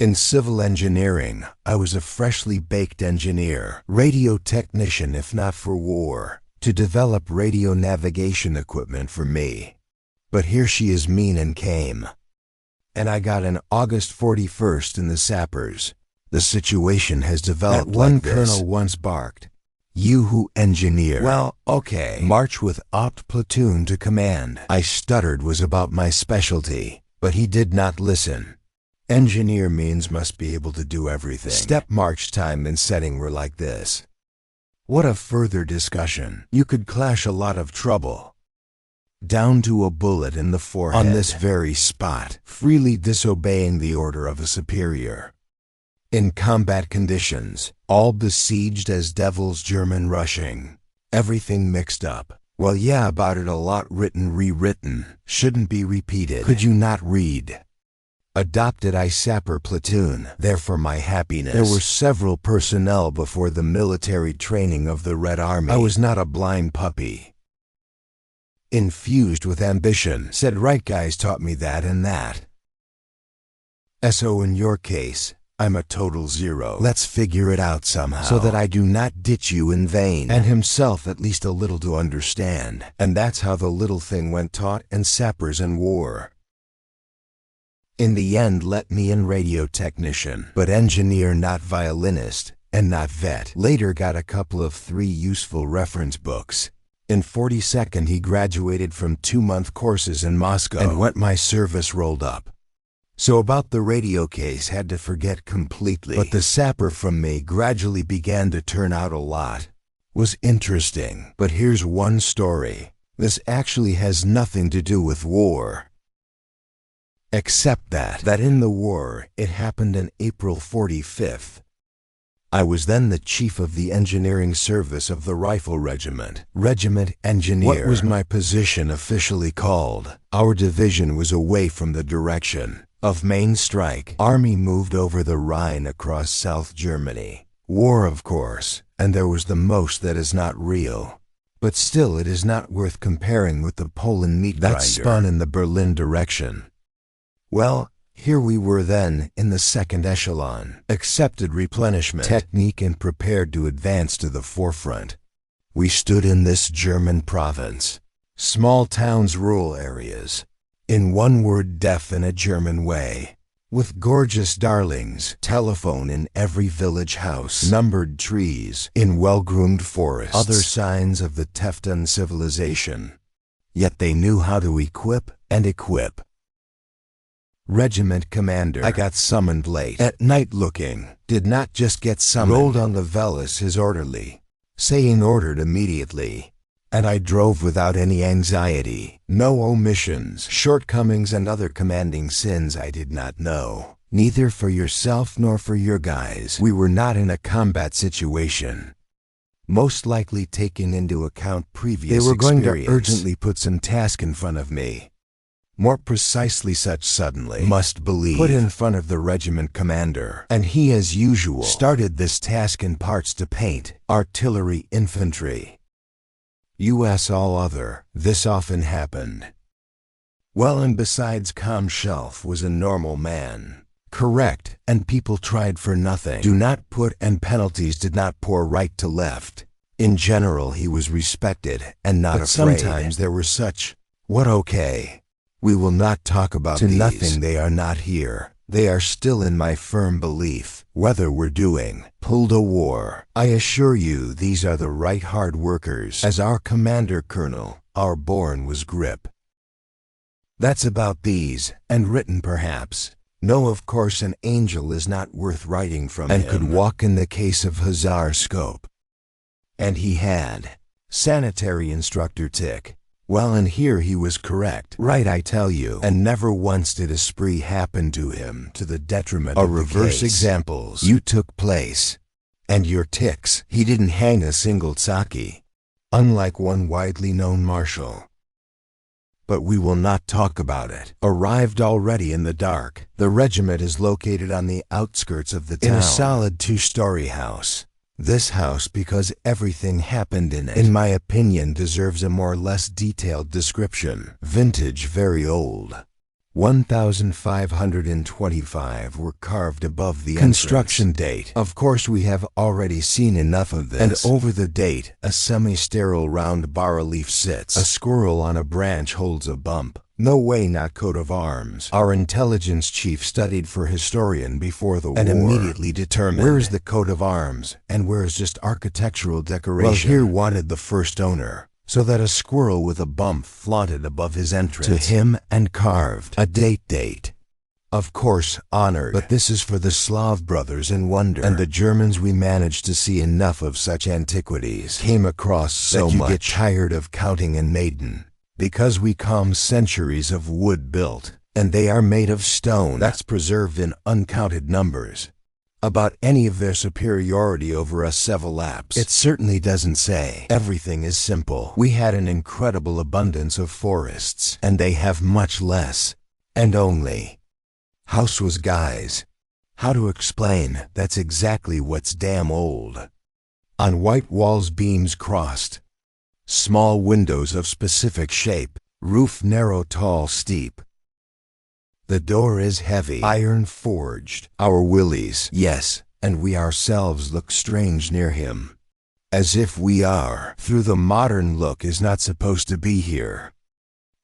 In civil engineering, I was a freshly baked engineer, radio technician if not for war, to develop radio navigation equipment for me. But here she is mean and came. And I got an August 41st in the sappers. The situation has developed like one colonel once barked, "You who engineer, well, okay, march with opt platoon to command." I stuttered was about my specialty, but he did not listen. Engineer means must be able to do everything. Step march time and setting were like this. What a further discussion. You could clash a lot of trouble. Down to a bullet in the forehead. On this very spot, freely disobeying the order of a superior. In combat conditions, all besieged as devils German rushing. Everything mixed up. Well, yeah, about it a lot written rewritten. Shouldn't be repeated. Could you not read? Adopted I sapper platoon, there for my happiness. There were several personnel before the military training of the Red Army. I was not a blind puppy. Infused with ambition, said right guys taught me that and that. So in your case, I'm a total zero. Let's figure it out somehow, so that I do not ditch you in vain. And himself at least a little to understand. And that's how the little thing went taught in sappers and war. In the end let me in radio technician, but engineer not violinist, and not vet. Later got a couple of 3 useful reference books. In 42nd he graduated from 2-month courses in Moscow, and went my service rolled up. So about the radio case had to forget completely, but the sapper from me gradually began to turn out a lot. Was interesting, but here's one story. This actually has nothing to do with war. Except that in the war, it happened in April 45th. I was then the chief of the engineering service of the Rifle Regiment. Regiment Engineer. What was my position officially called? Our division was away from the direction of main strike. Army moved over the Rhine across South Germany. War, of course, and there was the most that is not real. But still it is not worth comparing with the Poland meat grinder that spun in the Berlin direction. Well, here we were then, in the second echelon, accepted replenishment technique and prepared to advance to the forefront. We stood in this German province. Small towns, rural areas. In one word, deaf in a German way. With gorgeous darlings, telephone in every village house, numbered trees, in well-groomed forests, other signs of the Tefton civilization. Yet they knew how to equip and equip. Regiment commander. I got summoned late at night looking. Did not just get summoned. Rolled on the Velis his orderly, saying ordered immediately. And I drove without any anxiety. No omissions, shortcomings and other commanding sins I did not know. Neither for yourself nor for your guys. We were not in a combat situation. Most likely taking into account previous experience. They were going to urgently put some task in front of me. More precisely such suddenly, must believe, put in front of the regiment commander. And he as usual started this task in parts to paint, artillery, infantry. U.S. all other, this often happened. Well, and besides Comshelf was a normal man. Correct, and people tried for nothing. Do not put and penalties did not pour right to left. In general he was respected, and not afraid. Sometimes there were such, what okay. We will not talk about these. To nothing they are not here. They are still in my firm belief, whether we're doing, pulled a war. I assure you these are the right hard workers. As our commander colonel, our born was grip. That's about these, and written perhaps. No, of course an angel is not worth writing from and him. Could walk in the case of Hussar scope. And he had. Sanitary instructor tick. Well, and here he was correct. Right, I tell you. And never once did a spree happen to him to the detriment of the reverse case. Examples. You took place. And your ticks. He didn't hang a single Tsaki. Unlike one widely known marshal. But we will not talk about it. Arrived already in the dark. The regiment is located on the outskirts of the town. In a solid 2-story house. This house, because everything happened in it, in my opinion, deserves a more or less detailed description. Vintage, very old. 1,525 were carved above the construction date. Of course, we have already seen enough of this. And over the date, a semi-sterile round bas-relief sits. A squirrel on a branch holds a bump. No way, not coat of arms. Our intelligence chief studied for historian before the war and immediately determined where is the coat of arms and where is just architectural decoration. Well, here wanted the first owner, so that a squirrel with a bump flaunted above his entrance to him and carved a date. Of course, honored. But this is for the Slav brothers in wonder. And the Germans, we managed to see enough of such antiquities. Came across so much that you get tired of counting in Maiden. Because we come centuries of wood built, and they are made of stone that's preserved in uncounted numbers. About any of their superiority over us Sevelaps, it certainly doesn't say. Everything is simple. We had an incredible abundance of forests, and they have much less. And only. House was guys. How to explain? That's exactly what's damn old. On white walls, beams crossed. Small windows of specific shape, roof narrow, tall, steep. The door is heavy, iron forged. Our willies, yes, and we ourselves look strange near him. As if we are, through the modern look, is not supposed to be here.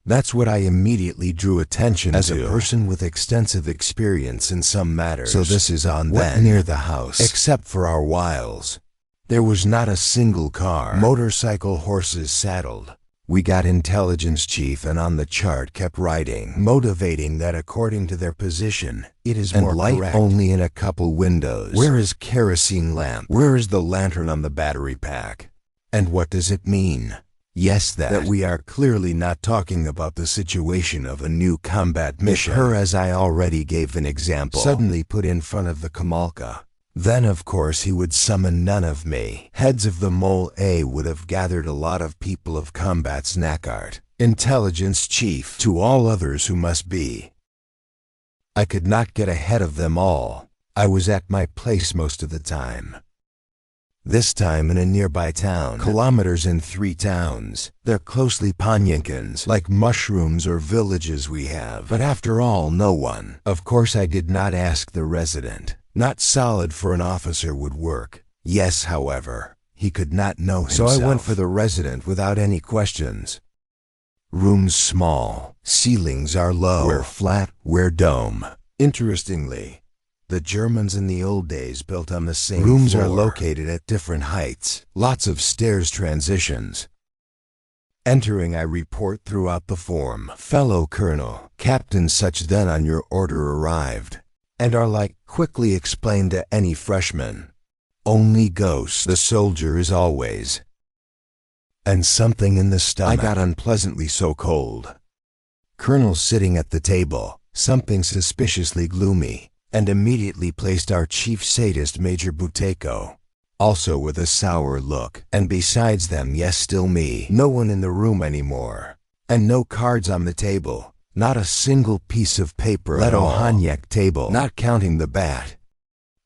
That's what I immediately drew attention to as a person with extensive experience in some matters. So this is on then near the house, except for our wiles. There was not a single car, motorcycle, horses saddled. We got intelligence chief and on the chart kept writing, motivating that according to their position, it is more light correct. Only in a couple windows. Where is kerosene lamp? Where is the lantern on the battery pack? And what does it mean? Yes, that we are clearly not talking about the situation of a new combat mission. If her, as I already gave an example, suddenly put in front of the Kamalka, then of course he would summon none of me. Heads of the Mole A would have gathered a lot of people of combat's Nakart, intelligence chief, to all others who must be. I could not get ahead of them all. I was at my place most of the time. This time in a nearby town, kilometers in 3 towns. They're closely Panyinkins, like mushrooms or villages we have. But after all, no one. Of course I did not ask the resident. Not solid for an officer would work. Yes, however, he could not know himself. So I went for the resident without any questions. Rooms small, ceilings are low. We're flat, we're dome. Interestingly, the Germans in the old days built on the same rooms floor. Are located at different heights. Lots of stairs transitions. Entering, I report throughout the form. Fellow Colonel, Captain such then on your order arrived. And are like, quickly explained to any freshman. Only ghosts. The soldier is always. And something in the stomach. I got unpleasantly so cold. Colonel sitting at the table, something suspiciously gloomy, and immediately placed our chief sadist Major Buteyko, also with a sour look. And besides them, yes, still me. No one in the room anymore. And no cards on the table. Not a single piece of paper at all. Ohaniak table, not counting the bat.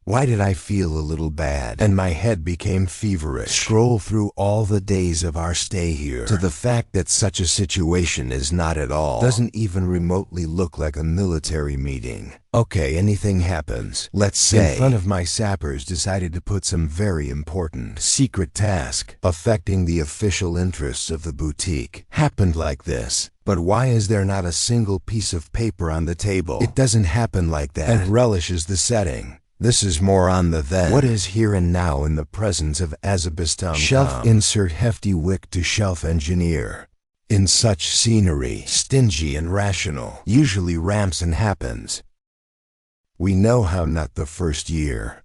Why did I feel a little bad? And my head became feverish. Scroll through all the days of our stay here to the fact that such a situation is not at all. Doesn't even remotely look like a military meeting. Okay, anything happens. Let's say in front of my sappers decided to put some very important secret task affecting the official interests of the boutique. Happened like this. But why is there not a single piece of paper on the table? It doesn't happen like that. And relishes the setting. This is more on the then. What is here and now in the presence of Azabistan? Shelf insert hefty wick to shelf engineer. In such scenery, stingy and rational, usually ramps and happens. We know how not the first year.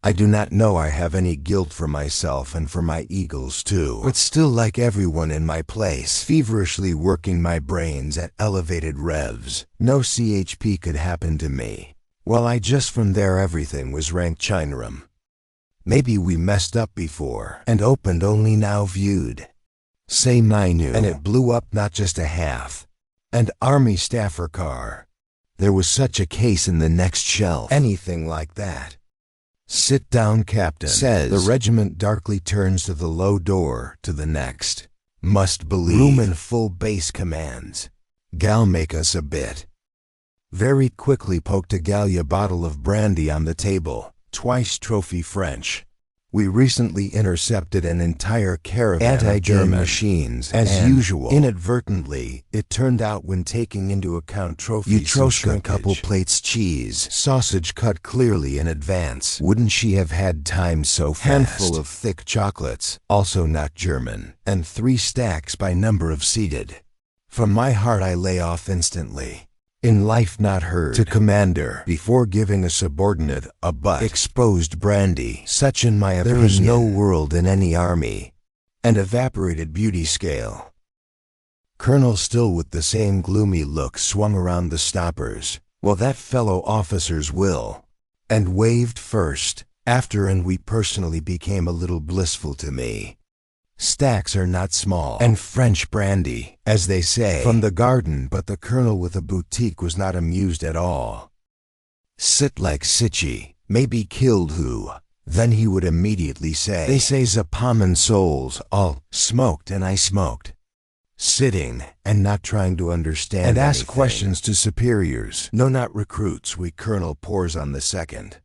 I do not know I have any guilt for myself and for my eagles too, but still like everyone in my place, feverishly working my brains at elevated revs. No CHP could happen to me. Well, I just from there everything was ranked Chinarum. Maybe we messed up before, and opened only now viewed. Same I knew, and it blew up not just a half. And army staffer car. There was such a case in the next shelf. Anything like that. Sit down, Captain, says. The regiment darkly turns to the low door, to the next. Must believe. Room in full base commands. Gal make us a bit. Very quickly poked a Gallia bottle of brandy on the table. Twice trophy French. We recently intercepted an entire caravan of German machines. As usual, inadvertently, it turned out when taking into account trophies, Utroshka, couple plates cheese, sausage cut clearly in advance. Wouldn't she have had time so fast? Handful of thick chocolates, also not German, and 3 stacks by number of seated. From my heart I lay off instantly. In life not heard to commander before giving a subordinate a butt. Exposed brandy, such in my opinion. There is no world in any army. And evaporated beauty scale. Colonel still with the same gloomy look swung around the stoppers. Well, that fellow officers will. And waved first, after, and we personally became a little blissful to me. Stacks are not small, and French brandy, as they say, from the garden, but the colonel with a boutique was not amused at all. Sit like Sitchy, maybe killed who? Then he would immediately say, they say Zapaman souls, all smoked and I smoked. Sitting, and not trying to understand and ask questions to superiors. No, not recruits, we colonel pours on the second.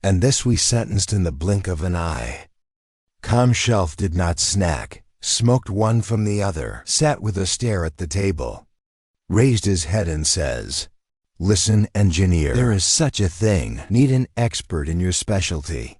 And this we sentenced in the blink of an eye. Shelf did not snack, smoked one from the other, sat with a stare at the table, raised his head and says, listen, engineer, there is such a thing, need an expert in your specialty.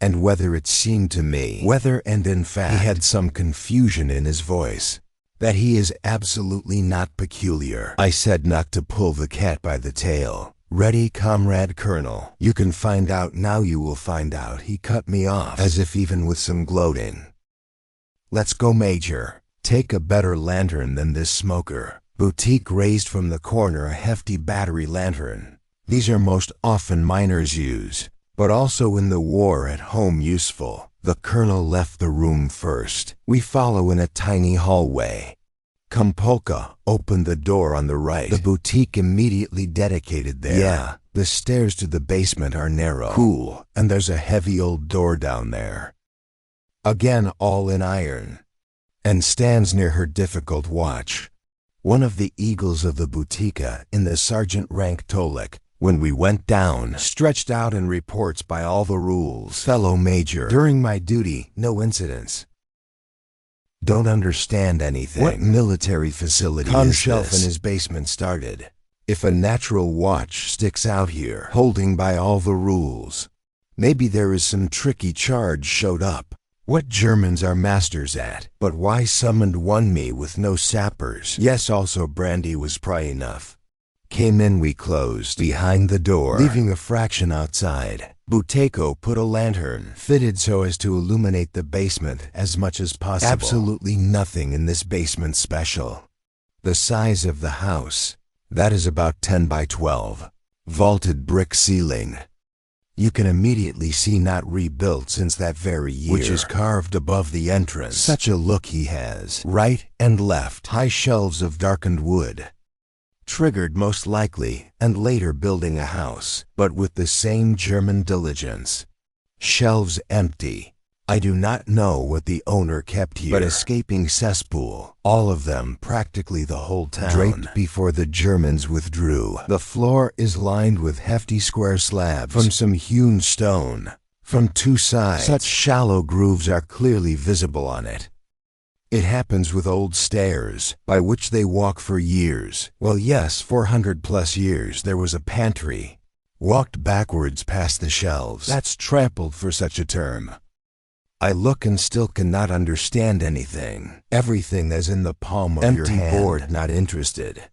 And whether it seemed to me, whether and in fact, he had some confusion in his voice, that he is absolutely not peculiar. I said not to pull the cat by the tail. Ready, comrade colonel. You can find out now, you will find out. He cut me off, as if even with some gloating. Let's go, major. Take a better lantern than this smoker. Boutique raised from the corner a hefty battery lantern. These are most often miners use, but also in the war at home useful. The colonel left the room first. We follow in a tiny hallway. Kumpolka opened the door on the right. The boutique immediately dedicated there. Yeah, the stairs to the basement are narrow. Cool, and there's a heavy old door down there. Again all in iron. And stands near her difficult watch. One of the eagles of the boutica in the sergeant rank Tolik, when we went down, stretched out and reports by all the rules. Fellow major, during my duty, no incidents. Don't understand anything. What military facility is Shelf in his basement started. If a natural watch sticks out here, holding by all the rules, maybe there is some tricky charge showed up. What Germans are masters at. But why summoned one me with no sappers? Yes, also brandy was pry enough. Came in, we closed behind the door, leaving a fraction outside. Buteyko put a lantern, fitted so as to illuminate the basement as much as possible. Absolutely nothing in this basement special. The size of the house, that is about 10 by 12. Vaulted brick ceiling. You can immediately see not rebuilt since that very year, which is carved above the entrance. Such a look he has. Right and left, high shelves of darkened wood. Triggered most likely, and later building a house, but with the same German diligence. Shelves empty. I do not know what the owner kept here, but escaping cesspool, all of them, practically the whole town, draped before the Germans withdrew. The floor is lined with hefty square slabs from some hewn stone, from 2 sides. Such shallow grooves are clearly visible on it. It happens with old stairs, by which they walk for years. Well, yes, 400+ years. There was a pantry. Walked backwards past the shelves. That's trampled for such a term. I look and still cannot understand anything. Everything as in the palm of your hand. Empty board, not interested.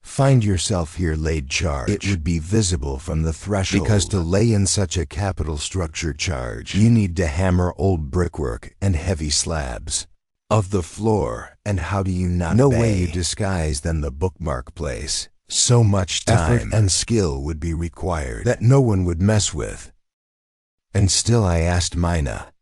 Find yourself here laid charge. It would be visible from the threshold. Because to lay in such a capital structure charge, you need to hammer old brickwork and heavy slabs. Of the floor, and how do you not no way you disguise than the bookmark place. So much time, effort, and skill would be required that no one would mess with. And still I asked Mina.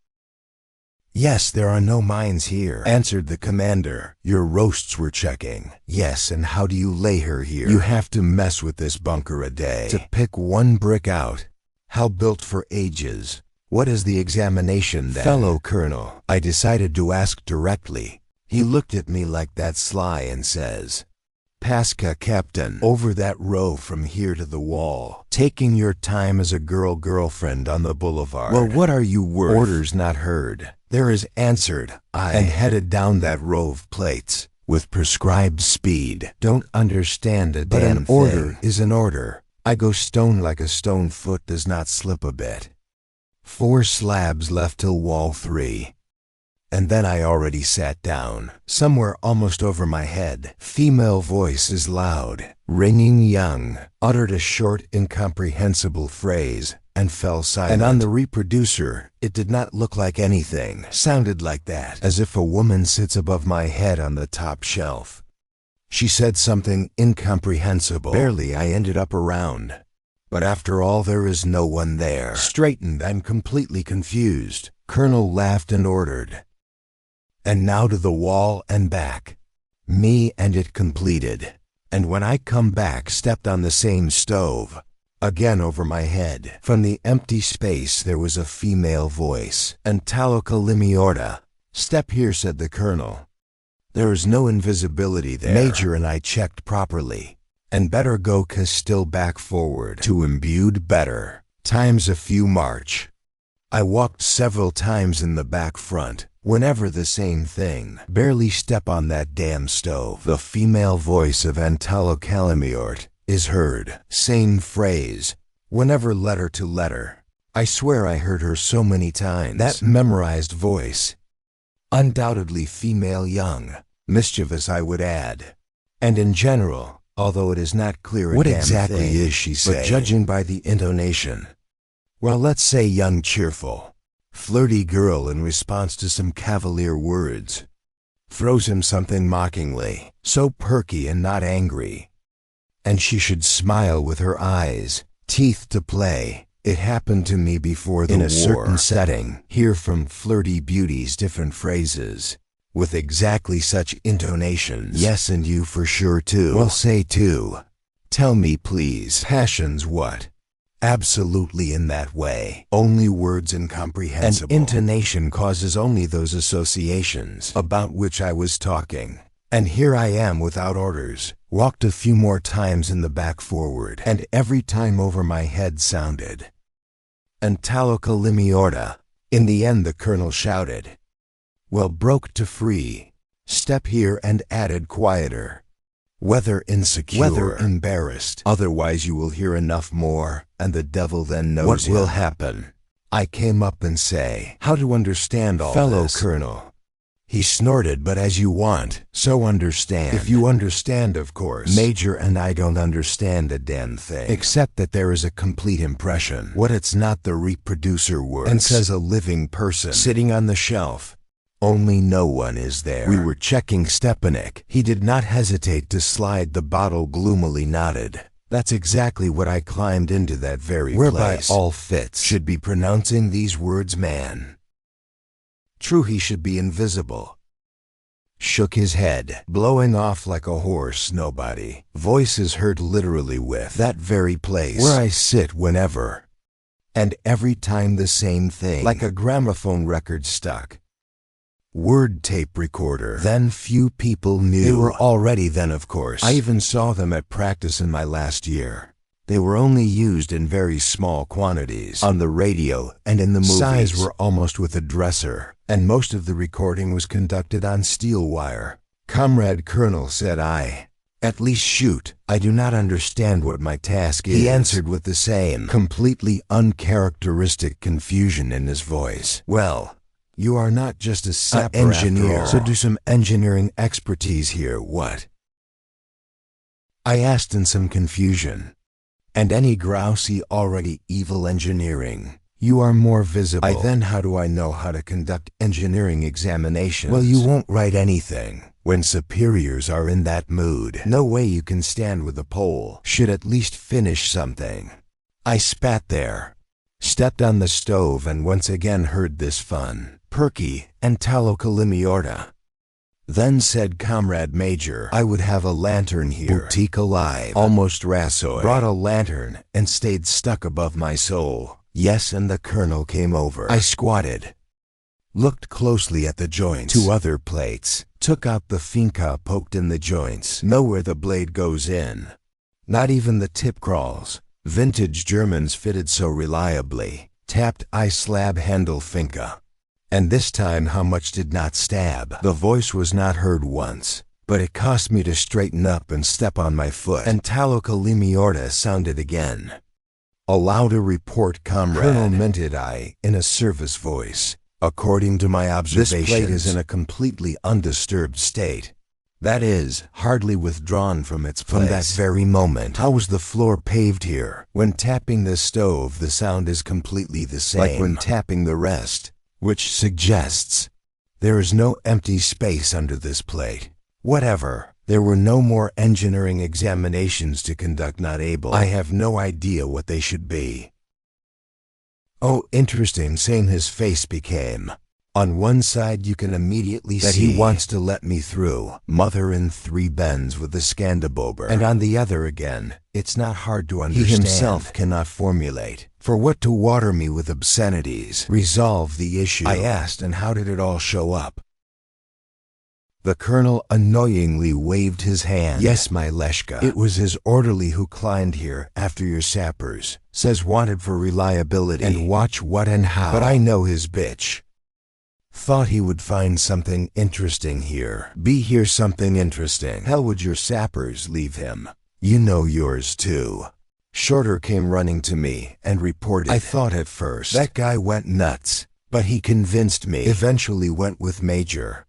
Yes, there are no mines here, answered the commander. Your roasts were checking. Yes, and how do you lay her here? You have to mess with this bunker a day. To pick one brick out. How built for ages. What is the examination then? Fellow colonel, I decided to ask directly. He looked at me like that sly and says, Creepypasta Captain. Over that row from here to the wall. Taking your time as a girlfriend on the boulevard. Well, what are you worth? Orders not heard. There is answered, I, and headed down that row of plates with prescribed speed. Don't understand a damn thing. But an order is an order. I go stone like a stone, foot does not slip a bit. 4 slabs left till wall 3. And then I already sat down. Somewhere almost over my head, female voice is loud, ringing young, uttered a short, incomprehensible phrase, and fell silent. And on the reproducer, it did not look like anything. Sounded like that, as if a woman sits above my head on the top shelf. She said something incomprehensible. Barely I ended up around. But after all, there is no one there. Straightened, I'm completely confused. Colonel laughed and ordered. And now to the wall and back. Me and it completed. And when I come back, stepped on the same stove. Again over my head. From the empty space there was a female voice. Antaloca limiorta. Step here, said the colonel. There is no invisibility there. Major and I checked properly. And better go, 'cause still back forward. To imbued better. Times a few march. I walked several times in the back front. Whenever the same thing. Barely step on that damn stove. The female voice of Antaloca is heard. Same phrase. Whenever letter to letter. I swear I heard her so many times. That memorized voice. Undoubtedly female, young. Mischievous, I would add. And in general, although it is not clear what exactly is she saying, but judging by the intonation. Well, let's say young, cheerful. Flirty girl in response to some cavalier words. Throws him something mockingly, so perky and not angry. And she should smile with her eyes, teeth to play. It happened to me before the war. In a certain setting, hear from flirty beauties different phrases, with exactly such intonations. Yes, and you for sure too. Well, say too. Tell me please. Passions what? Absolutely in that way. Only words incomprehensible. And intonation causes only those associations about which I was talking. And here I am without orders. Walked a few more times in the back forward. And every time over my head sounded. Antaloca limiorta. In the end the colonel shouted. Well, broke to free. Step here, and added quieter. Whether insecure, whether embarrassed, otherwise you will hear enough more, and the devil then knows what will happen. I came up and say, how to understand all fellow this? Colonel. He snorted, but as you want, so understand. If you understand, of course. Major and I don't understand a damn thing. Except that there is a complete impression. What it's not, the reproducer works. And says a living person sitting on the shelf. Only no one is there. We were checking Stepanek. He did not hesitate to slide the bottle, gloomily nodded. That's exactly what I climbed into that very place. Whereby all fits should be pronouncing these words, man. True, he should be invisible. Shook his head, blowing off like a horse. Nobody. Voice is heard literally with that very place where I sit whenever. And every time the same thing. Like a gramophone record stuck. Word tape recorder. Then few people knew. They were already then, of course. I even saw them at practice in my last year. They were only used in very small quantities. On the radio and in the movies. Size were almost with a dresser, and most of the recording was conducted on steel wire. Comrade Colonel, said I. At least shoot. I do not understand what my task is. He answered with the same completely uncharacteristic confusion in his voice. Well, you are not just a sapper engineer, so do some engineering expertise here, what? I asked in some confusion. And any grousey, already evil engineering. You are more visible. Then how do I know how to conduct engineering examinations? Well, you won't write anything. When superiors are in that mood, no way you can stand with a pole. Should at least finish something. I spat there. Stepped on the stove and once again heard this fun. Perky, Antaloca limiorta. Then said Comrade Major, I would have a lantern here. Boutique alive. Almost Rassoy. Brought a lantern and stayed stuck above my soul. Yes, and the colonel came over. I squatted. looked closely at the joints. 2 other plates, took out the finca, poked in the joints. Nowhere the blade goes in. Not even the tip crawls. Vintage Germans fitted so reliably. Tapped I slab handle finca. And this time how much did not stab. The voice was not heard once, but it cost me to straighten up and step on my foot. And Talokalimiorta sounded again. Allow to report, comrade. Colonel Minted I, in a service voice. According to my observations, this plate is in a completely undisturbed state. That is, hardly withdrawn from its place. From that very moment. How was the floor paved here? When tapping the stove, the sound is completely the same. Like when tapping the rest, which suggests there is no empty space under this plate. Whatever. There were no more engineering examinations to conduct, not able. I have no idea what they should be. Oh, interesting, saying his face became. On one side you can immediately see that he wants to let me through. Mother in 3 bends with the Scandabober. And on the other again, it's not hard to understand. He himself cannot formulate. For what to water me with obscenities? Resolve the issue. I asked, and how did it all show up? The colonel annoyingly waved his hand. Yes, my Leshka. It was his orderly who climbed here after your sappers. Says wanted for reliability. And watch what and how. But I know his bitch. Thought he would find something interesting here. Be here something interesting. Hell, would your sappers leave him? You know yours too. Shorter came running to me and reported. I thought at first that guy went nuts, but he convinced me. Eventually went with Major.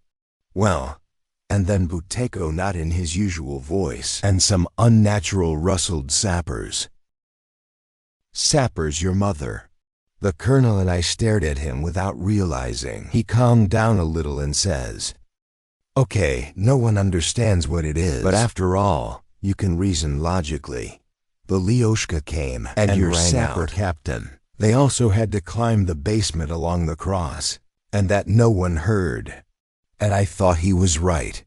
Well, and then Buteyko, not in his usual voice, and some unnatural rustled sappers. Sappers, your mother. The colonel and I stared at him without realizing. He calmed down a little and says, okay, no one understands what it is, but after all, you can reason logically. The Lyoshka came and your sapper out. Captain. They also had to climb the basement along the cross, and that no one heard. And I thought he was right.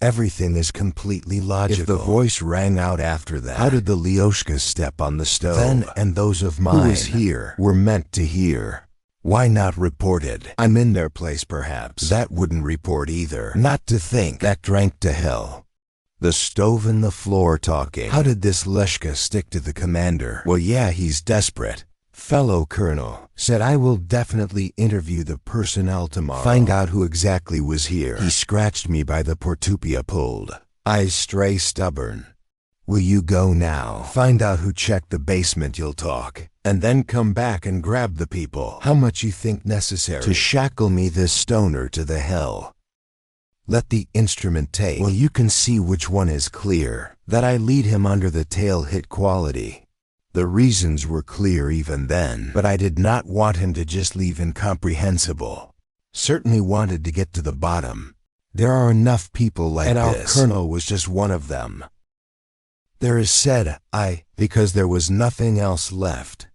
Everything is completely logical. If the voice rang out after that, how did the Lyoshkas step on the stove? Then, and those of mine who was here were meant to hear. Why not reported? I'm in their place perhaps. That wouldn't report either. Not to think. That drank to hell. The stove and the floor talking. How did this Leshka stick to the commander? Well, yeah, he's desperate. Fellow colonel said I will definitely interview the personnel tomorrow. Find out who exactly was here. He scratched me by the portupia pulled. Eyes stray stubborn. Will you go now? Find out who checked the basement, you'll talk. And then come back and grab the people. How much you think necessary to shackle me this stoner to the hell? Let the instrument take. Well, you can see which one is clear. That I lead him under the tail hit quality. The reasons were clear even then, but I did not want him to just leave incomprehensible. Certainly wanted to get to the bottom. There are enough people like this. And our colonel was just one of them. There is said, because there was nothing else left.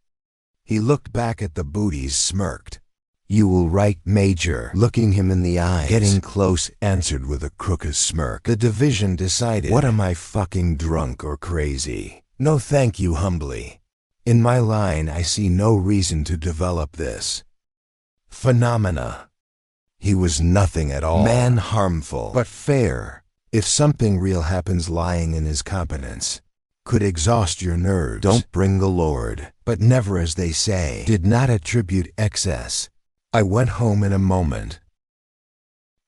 He looked back at the booties, smirked. You will write, Major, looking him in the eyes. Getting close, answered with a crooked smirk. The division decided. What am I, fucking drunk or crazy? No thank you, humbly. In my line I see no reason to develop this phenomena. He was nothing at all. Man harmful, but fair. If something real happens lying in his competence, could exhaust your nerves. Don't bring the Lord, but never, as they say, did not attribute excess. I went home in a moment.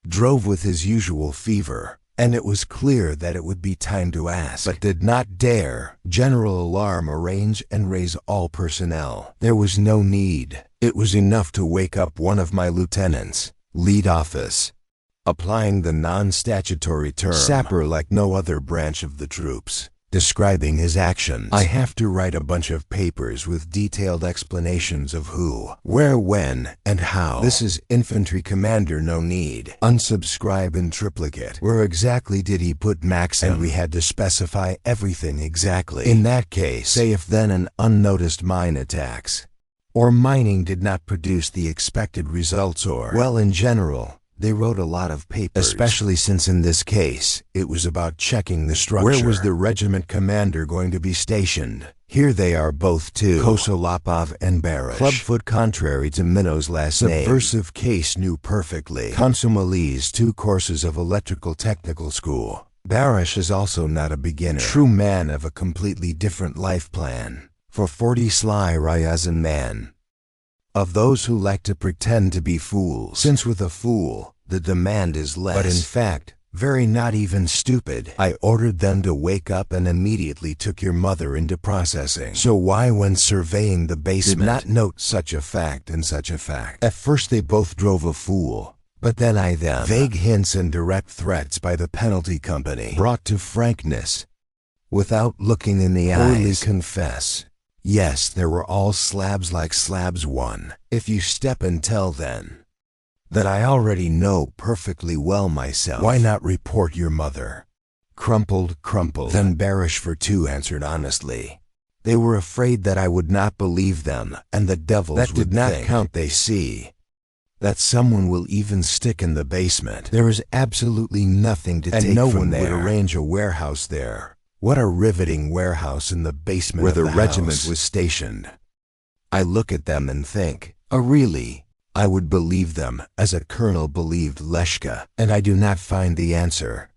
Drove with his usual fever. And it was clear that it would be time to ask, but did not dare. General alarm, arrange and raise all personnel. There was no need. It was enough to wake up one of my lieutenants. Lead office. Applying the non-statutory term sapper like no other branch of the troops. Describing his actions. I have to write a bunch of papers with detailed explanations of who, where, when, and how. This is infantry commander, no need. Unsubscribe in triplicate. Where exactly did he put Maxim? And we had to specify everything exactly. In that case, say if then an unnoticed mine attacks, or mining did not produce the expected results, or, well, in general, they wrote a lot of papers, especially since in this case, it was about checking the structure. Where was the regiment commander going to be stationed? Here they are both too. Kosolapov and Barish. Clubfoot, contrary to Minnow's last name. Subversive case knew perfectly. Consumali's 2 courses of electrical technical school. Barish is also not a beginner. True man of a completely different life plan. For 40 sly Ryazan man. Of those who like to pretend to be fools. Since with a fool, the demand is less. But in fact, very not even stupid. I ordered them to wake up and immediately took your mother into processing. So why, when surveying the basement, did not note such a fact and such a fact? At first they both drove a fool, but then I them. Vague hints and direct threats by the penalty company. Brought to frankness. Without looking in the eyes. Only confess. Yes, there were all slabs like slabs one. If you step and tell then that I already know perfectly well myself. Why not report your mother? Crumpled. Then Barish for 2 answered honestly. They were afraid that I would not believe them, and the devils that did not count. They see that someone will even stick in the basement. There is absolutely nothing to take no from there. And no one would arrange a warehouse there. What a riveting warehouse in the basement where the regiment was stationed. I look at them and think, really? I would believe them, as a colonel believed Leshka, and I do not find the answer.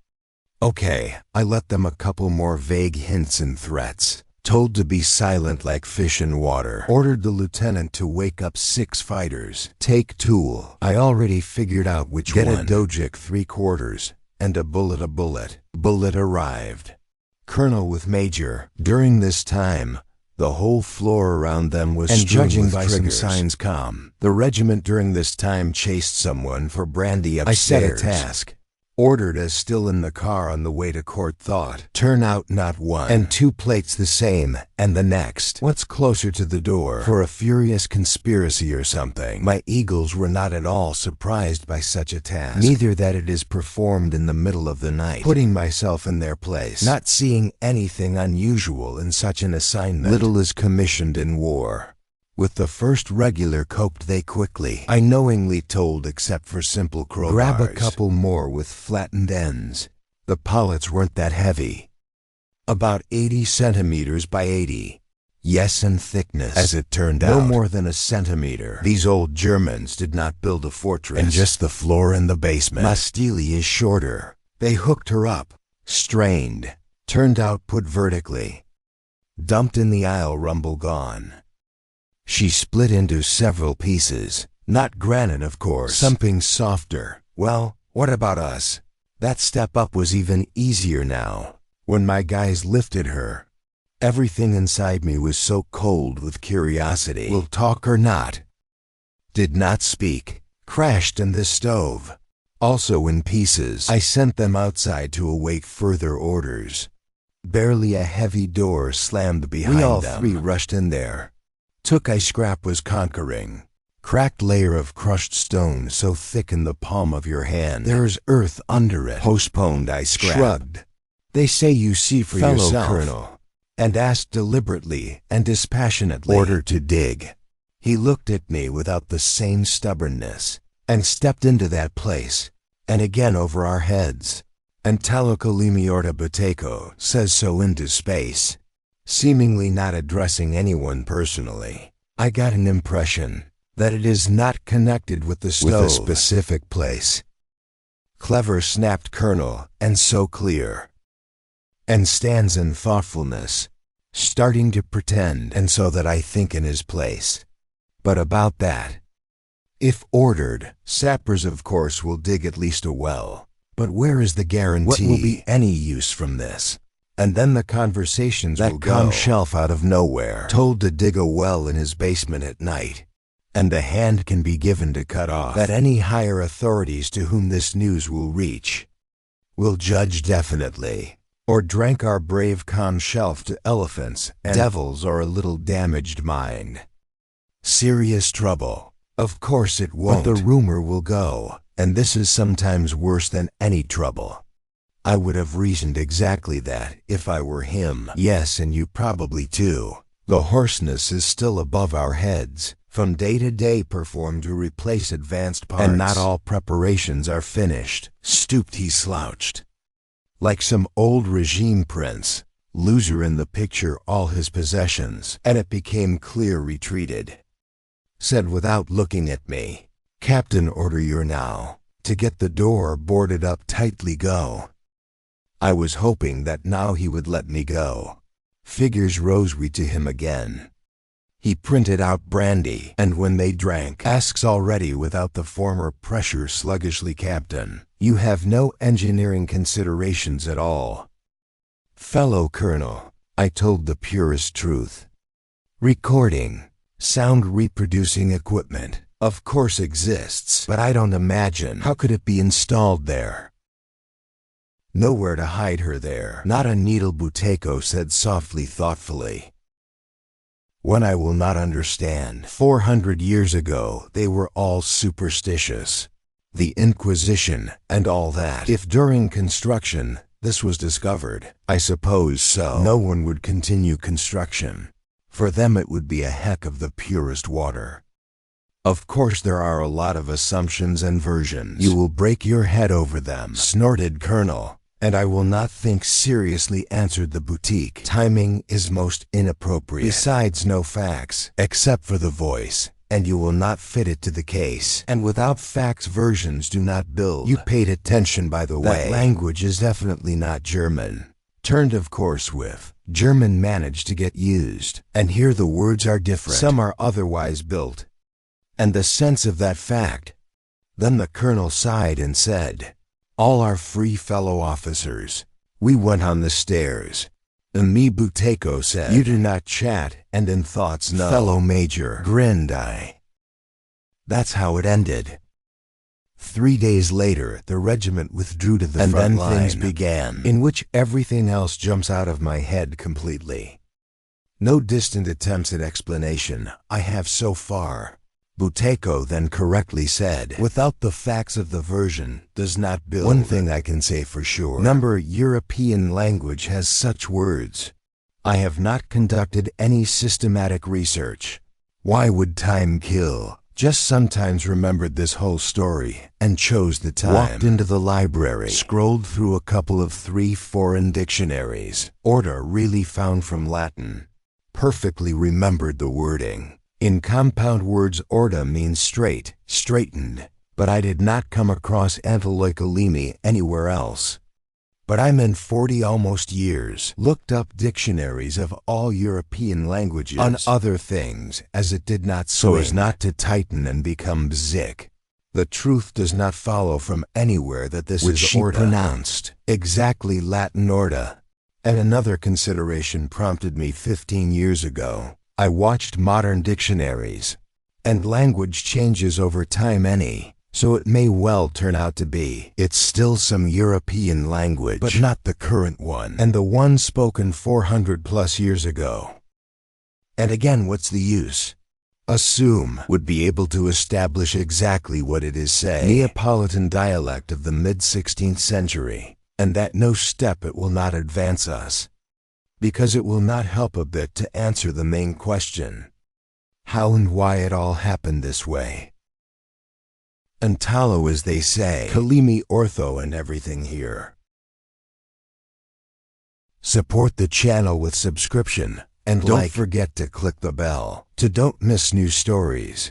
Okay, I let them a couple more vague hints and threats. Told to be silent like fish in water. Ordered the lieutenant to wake up 6 fighters. Take tool. I already figured out which one. Get a Dojik 3/4, and a bullet. Bullet arrived. Colonel with Major. During this time, the whole floor around them was strewn with triggers. And judging by some signs calm. The regiment during this time chased someone for brandy upstairs. I set a task. Ordered as still in the car on the way to court thought. Turn out not 1 and 2 plates the same, and the next. What's closer to the door? For a furious conspiracy or something. My eagles were not at all surprised by such a task. Neither that it is performed in the middle of the night. Putting myself in their place. Not seeing anything unusual in such an assignment. Little is commissioned in war. With the first regular coped they quickly. I knowingly told except for simple crowbars. Grab a couple more with flattened ends. The pallets weren't that heavy. About 80 centimeters by 80. Yes, and thickness. As it turned out, no more than a centimeter. These old Germans did not build a fortress. And just the floor in the basement. Mastili is shorter. They hooked her up. Strained. Turned out put vertically. Dumped in the aisle, rumble gone. She split into several pieces. Not granite, of course. Something softer. Well, what about us? That step up was even easier now. When my guys lifted her, everything inside me was so cold with curiosity. Will talk or not? Did not speak. Crashed in the stove. Also in pieces. I sent them outside to await further orders. Barely a heavy door slammed behind them. We all 3 rushed in there. Took I scrap was conquering. Cracked layer of crushed stone so thick in the palm of your hand. There's earth under it. Postponed I scrapped. Shrugged. They say you see for yourself. Colonel. And asked deliberately and dispassionately. Order to dig. He looked at me without the same stubbornness. And stepped into that place. And again over our heads. And Talokalimiorta Bateko says so into space. Seemingly not addressing anyone personally. I got an impression that it is not connected with the stove. With a specific place. Clever, snapped Colonel, and so clear. And stands in thoughtfulness. Starting to pretend, and so that I think in his place. But about that. If ordered, sappers of course will dig at least a well. But where is the guarantee? What will be any use from this? And then the conversations will go. That calm shelf out of nowhere. Told to dig a well in his basement at night. And a hand can be given to cut off. That any higher authorities to whom this news will reach will judge definitely. Or drank our brave calm shelf to elephants and devils or a little damaged mind. Serious trouble. Of course it won't. But the rumor will go. And this is sometimes worse than any trouble. I would have reasoned exactly that if I were him. Yes, and you probably too. The hoarseness is still above our heads. From day to day performed to replace advanced parts. And not all preparations are finished. Stooped he slouched. Like some old regime prince. loser in the picture, all his possessions, and it became clear retreated. Said without looking at me, "Captain, order your now, to get the door boarded up tightly, go." I was hoping that now he would let me go. Figures rosary to him again. He printed out brandy, and when they drank, asks already without the former pressure sluggishly, "Captain, you have no engineering considerations at all?" "Fellow Colonel, I told the purest truth. Recording, sound reproducing equipment, of course exists, but I don't imagine how could it be installed there. Nowhere to hide her there. Not a needle," Buteyko said softly, thoughtfully. "When I will not understand. 400 years ago they were all superstitious. The Inquisition and all that. If during construction this was discovered, I suppose so. No one would continue construction. For them it would be a heck of the purest water. Of course there are a lot of assumptions and versions. You will break your head over them," snorted Colonel. "And I will not think seriously," answered the boutique. "Timing is most inappropriate. Besides, no facts, except for the voice, and you will not fit it to the case. And without facts, versions do not build." You paid attention, by the way. That language is definitely not German. Turned, of course, with German managed to get used. And here the words are different. Some are otherwise built. And the sense of that fact. Then the colonel sighed and said, "All our free fellow officers." We went on the stairs. And me, Buteyko said, "You do not chat, and in thoughts no." "Fellow Major," grinned I. That's how it ended. 3 days later, the regiment withdrew to the front line. And then things began, in which everything else jumps out of my head completely. No distant attempts at explanation I have so far. Buteyko then correctly said, "Without the facts of the version, does not build." One thing I can say for sure. Number European language has such words. I have not conducted any systematic research. Why would time kill? Just sometimes remembered this whole story, and chose the time. Walked into the library, scrolled through a couple of 3 foreign dictionaries. Order really found from Latin. Perfectly remembered the wording. In compound words, orda means straight, straightened, but I did not come across antiloikalemi anywhere else. But I'm in 40 almost years. Looked up dictionaries of all European languages on other things, as it did not swing. So as not to tighten and become bzik. The truth does not follow from anywhere that this is orda. Pronounced exactly Latin orda. And another consideration prompted me 15 years ago. I watched modern dictionaries, and language changes over time so it may well turn out to be it's still some European language, but not the current one, and the one spoken 400 plus years ago. And again, what's the use? Assume would be able to establish exactly what it is saying. Neapolitan dialect of the mid-16th century, and that no step it will not advance us. Because it will not help a bit to answer the main question. How and why it all happened this way. Antalo, as they say. Kalimi ortho and everything here. Support the channel with subscription, and don't forget to click the bell to don't miss new stories.